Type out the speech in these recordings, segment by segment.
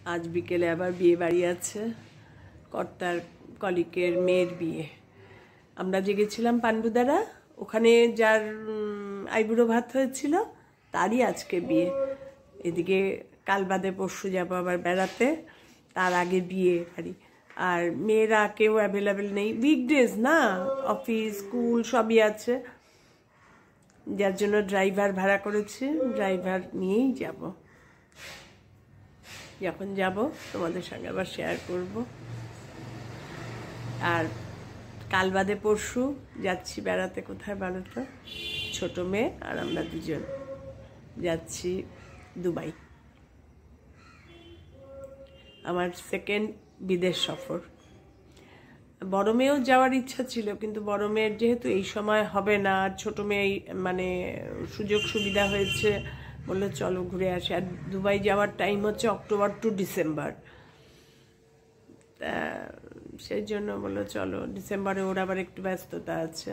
আজ বিকেলে আবার বিয়ে বাড়ি আছে, কর্তার কলিকের মেয়ের বিয়ে। আমরা যে গেছিলাম পান্ডুদারা, ওখানে যার আইবুড়ো ভাত হয়েছিল তারই আজকে বিয়ে। এদিকে কাল বাদে পরশু যাবো আবার বেড়াতে, তার আগে বিয়ে বাড়ি। আর মেয়েরা কেউ অ্যাভেলেবেল নেই, উইকডেজ না, অফিস স্কুল সবই আছে, যার জন্য ড্রাইভার ভাড়া করেছি, ড্রাইভার নিয়েই যাব। যখন যাব তোমাদের সঙ্গে আবার শেয়ার করব। আর কাল বাদে পরশু যাচ্ছি বেড়াতে, কোথায় বলো তো? ছোট মেয়ে আর আমরা দুজন যাচ্ছি দুবাই। আমার সেকেন্ড বিদেশ সফর। বড় মেয়েও যাওয়ার ইচ্ছা ছিল, কিন্তু বড় মেয়ের যেহেতু এই সময় হবে না, আর ছোট মেয়ে মানে সুযোগ সুবিধা হয়েছে, বললো চলো ঘুরে আসি। আর দুবাই যাওয়ার টাইম হচ্ছে অক্টোবর টু ডিসেম্বর, তা সেই জন্য বললো চলো, ডিসেম্বরে ওর আবার একটু ব্যস্ততা আছে।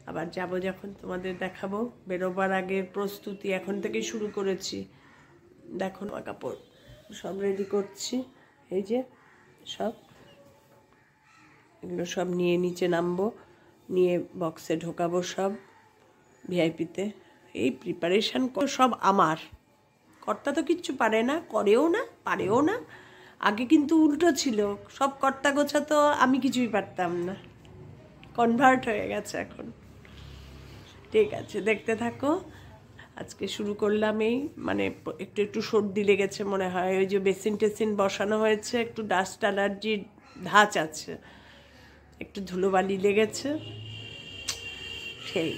আবার যাব যখন তোমাদের দেখাবো। বেরোবার আগের প্রস্তুতি এখন থেকেই শুরু করেছি। দেখো আমার কাপড় সব রেডি করছি, এই যে সব এগুলো সব নিয়ে নিচে নামবো, নিয়ে বক্সে ঢোকাবো সব ভিআইপিতে। এই প্রিপারেশান সব আমার। কর্তা তো কিচ্ছু পারে না, করেও না, পারেও না। আগে কিন্তু উল্টো ছিল, সব কর্তা গোছা তো আমি কিছুই পারতাম না, কনভার্ট হয়ে গেছে এখন। ঠিক আছে, দেখতে থাকো। আজকে শুরু করলাম এই মানে একটু একটু সর্দি লেগেছে মনে হয়, ওই যে বেসিন টেসিন বসানো হয়েছে, একটু ডাস্ট অ্যালার্জির ধাঁচ আছে, একটু ধুলোবালি লেগেছে, সেই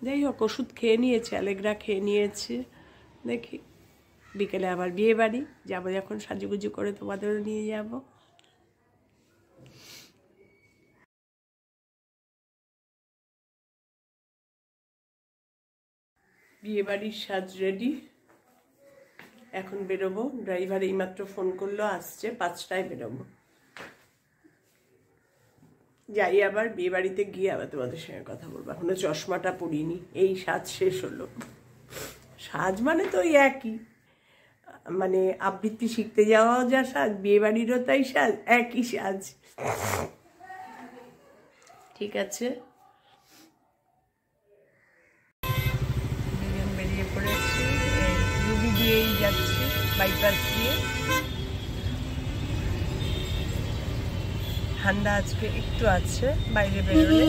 যাই হোক ওষুধ খেয়ে নিয়েছি, অ্যালেগ্রা খেয়ে নিয়েছি। দেখি বিকেলে আবার বিয়ে বাড়ি যাবো, যখন সাজুগুজু করে তোমাদেরও নিয়ে যাব। বিয়ে বাড়ির সাজ রেডি, এখন বেরোবো। ড্রাইভার এইমাত্র ফোন করলো, আসছে 5টায় বেরোবো। যাই আবার বিয়ে বাড়িতে গিয়ে আবার তোমাদের সঙ্গে কথা বলবো। এখনো চশমাটা পরিনি, এই সাজ শেষ হলো। সাজ মানে তো ওই একই, মানে আবৃত্তি শিখতে যাওয়াও যা সাজ, বিয়ে বাড়িরও তাই সাজ, একই সাজ। ঠিক আছে, দুজন বেরিয়ে পড়েছি, রুবি দিয়েই যাচ্ছি, বাইপাস দিয়ে। ঠান্ডা আজকে একটু আছে, বাইরে বেরোলে,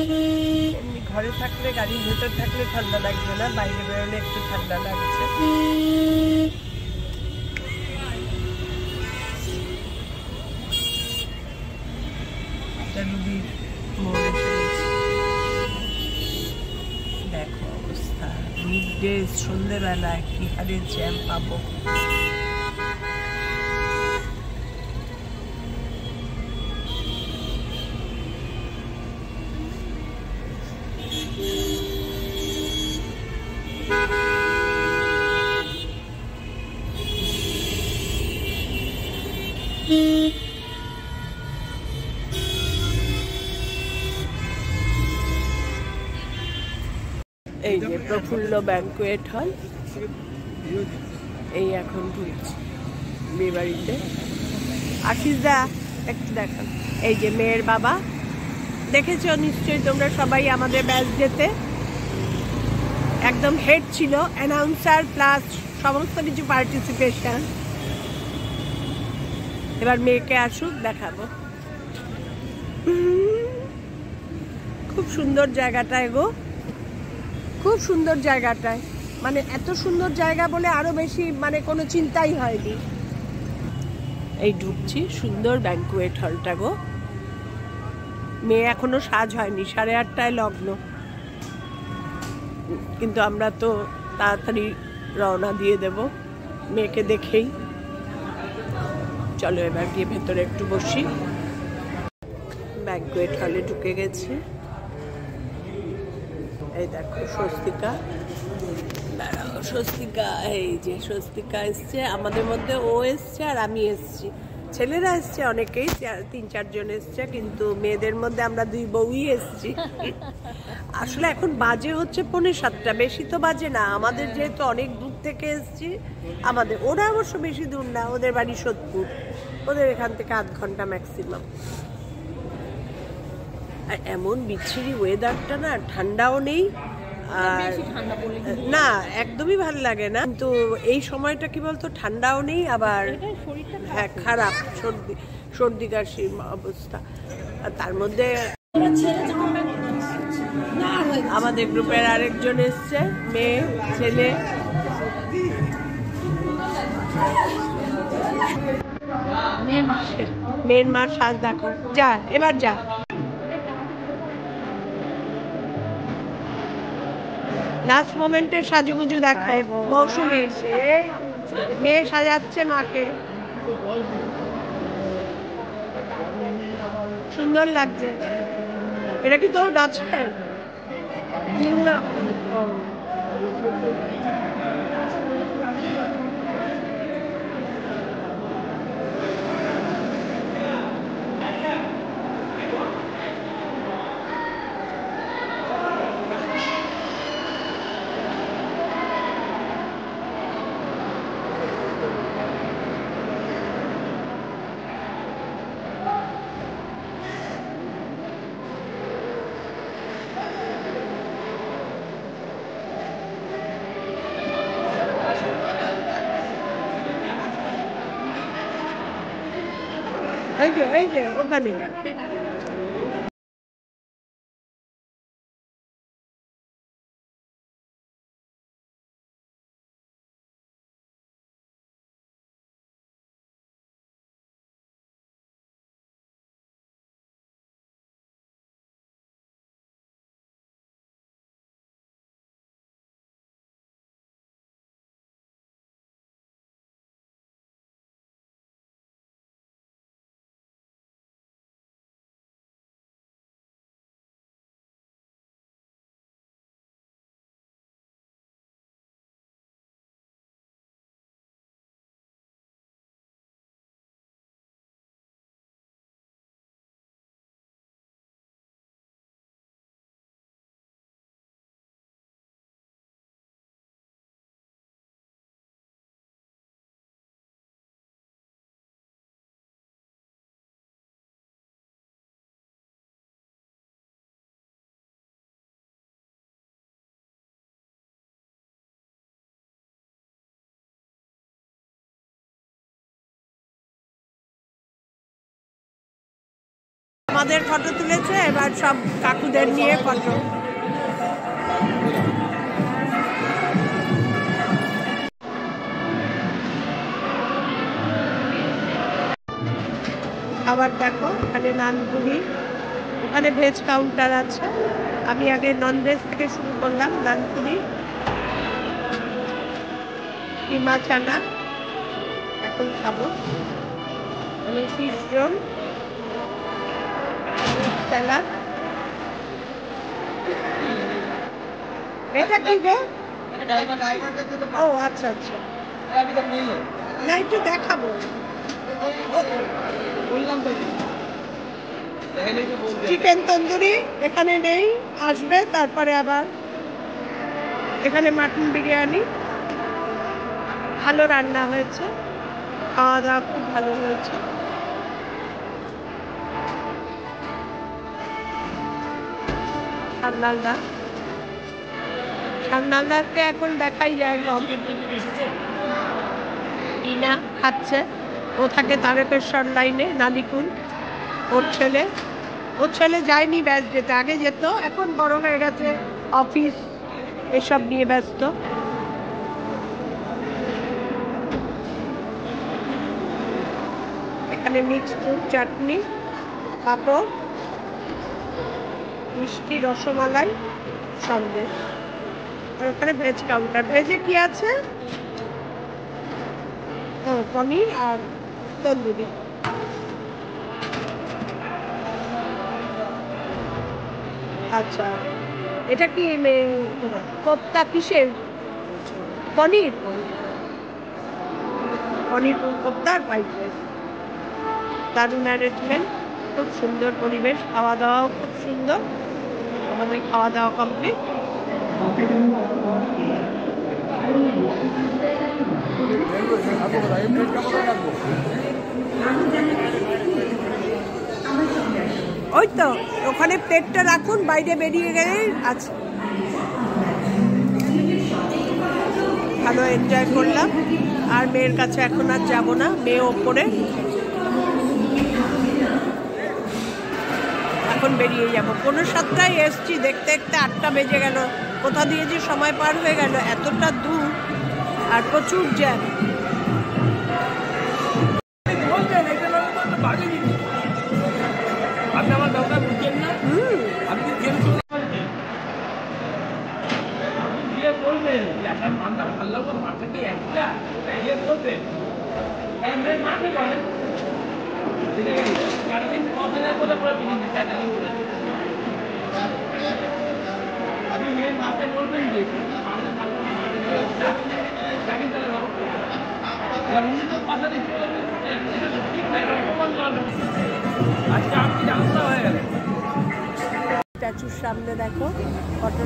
এমনি ঘরে থাকলে গাড়ির ভেতর থাকলে ঠান্ডা লাগবে না, বাইরে বেরোলে একটু ঠান্ডা লাগছে। রুবির মোড় এসে গেছি, দেখো অবস্থা। মিডডে সন্ধ্যেবেলায় কি হারে জ্যাম পাবো। এই যে প্রফুল্ল ব্যাংকুয়েট হল, এই এখন ঢুকছি বিয়ে বাড়িতে। আশিস দা একটু দেখান, এই যে মেয়ের বাবা, দেখেছো নিশ্চয়ই তোমরা সবাই আমাদের ব্যাচ যেতে, একদম হেড ছিল, অ্যানাউন্সার প্লাস সমস্ত কিছু পার্টিসিপেশন। এবার মেয়েকে আসুক, দেখাবো। খুব সুন্দর জায়গাটায় গো, খুব সুন্দর জায়গাটায়, মানে এত সুন্দর জায়গা বলে আরো বেশি মানে কোনো চিন্তাই হয়নি। এই ঢুকছি, সুন্দর ব্যাংকুয়েট হলটা গো। মেয়ে এখনো সাজ হয়নি, 8:30টায় লগ্ন, কিন্তু আমরা তো তাড়াতাড়ি রওনা দিয়ে দেব মেয়েকে দেখেই। চলো এবার গিয়ে ভেতরে একটু বসি। ব্যাংকুয়েট হলে ঢুকে গেছি, এই দেখো স্বস্তিকা, দাঁড়াও স্বস্তিকা, এই যে স্বস্তিকা এসছে আমাদের মধ্যে, ও এসছে আর আমি এসছি। ছেলেরা এসছে অনেকেই, 3-4 জন এসছে, কিন্তু মেয়েদের মধ্যে আমরা 2 বউই এসছি। আসলে এখন বাজে হচ্ছে 6:45, বেশি তো বাজে না, আমাদের যেহেতু অনেক দূর থেকে এসেছি। আমাদের ওরা অবশ্য বেশি দূর না, ওদের বাড়ি সোদপুর, ওদের এখান থেকে 8 ঘন্টা ম্যাক্সিমাম। আর এমন বিচ্ছিরি ওয়েদারটা না, ঠান্ডাও নেই আর না, একদমই ভালো লাগে না। কিন্তু এই সময়টা কি বলতো, ঠান্ডাও নেই আবার হ্যাঁ খারাপ, সর্দি কাশির অবস্থা। আর তার মধ্যে আমাদের গ্রুপের আরেকজন এসছে, মেয়ে ছেলে। মেয়ের মার সাজ দেখো, যা এবার যা। লাস্ট মোমেন্টের সাজুগুজু দেখায় মৌসুমী, মেয়ে সাজাচ্ছে মাকে, সুন্দর লাগছে। এটা কি তোর গাছে? এই যে ওখানে আমাদের ফটো তুলেছে, এবার সব কাকুদের নিয়ে ফটো। আবার দেখো এখানে নানপুরি, ওখানে ভেজ কাউন্টার আছে। আমি আগে নন ভেজ থেকে শুরু করলাম, নানপুরি কিমা চানা এখন খাবো। আমি ফিশ রোল, স্যালাড। এটা কি গো? ও আচ্ছা আচ্ছা, না একটু দেখাবো। চিকেন তন্দুরি এখানে নেই, আসবে তারপরে। আবার এখানে মাটন বিরিয়ানি, ভালো রান্না হয়েছে, খাওয়া দাওয়া খুব ভালো হয়েছে। সান্নালদারকে এখন দেখাই যায় কম। ইনা খাচ্ছে, ও থাকে তারকেশ্বর লাইনে, নালিকুল। ওর ছেলে যায়নি ব্যাস যেতে, আগে যেত, এখন বড় হয়ে গেছে, অফিস এসব নিয়ে ব্যস্ত। এখানে মিক্সড ফ্রুট চাটনি, পাঁপড়, মিষ্টি, রসমালাই, সন্দেশ। আর ওখানে ভেজ কাউন্টার। ভেজে কি আছে? পনির আর তন্দুরি। আচ্ছা, এটা কি কোপ্তা কিসের? পনির পনির কোপ্তা আর ফ্রাইড রাইস। দারুণ ম্যানেজমেন্ট, খুব সুন্দর পরিবেশ, খাওয়া দাওয়াও খুব সুন্দর। আমাদের খাওয়া দাওয়া কমপ্লিট। ওই তো ওখানে প্লেটটা রাখুন, বাইরে বেরিয়ে গেলে আছে। ভালো এনজয় করলাম, আর মেয়ের কাছে এখন আর যাবো না, মেয়ে ওপরে, এখন বেরিয়ে যাবো। 7:30 এসছি, দেখতে দেখতে 8টা বেজে গেল। কোথা দিয়ে যে সময় পার হয়ে গেল, এতটা দূর আর প্রচুর জ্যাম। স্ট্যাচুর সামনে দেখো ফটো।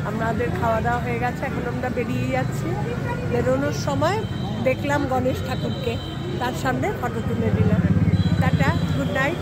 আমাদের খাওয়া দাওয়া হয়ে গেছে, এখন আমরা বেরিয়ে যাচ্ছি। বেরোনোর সময় দেখলাম গণেশ ঠাকুরকে, তার সামনে ফটো তুলে দিলাম। Tata, good night.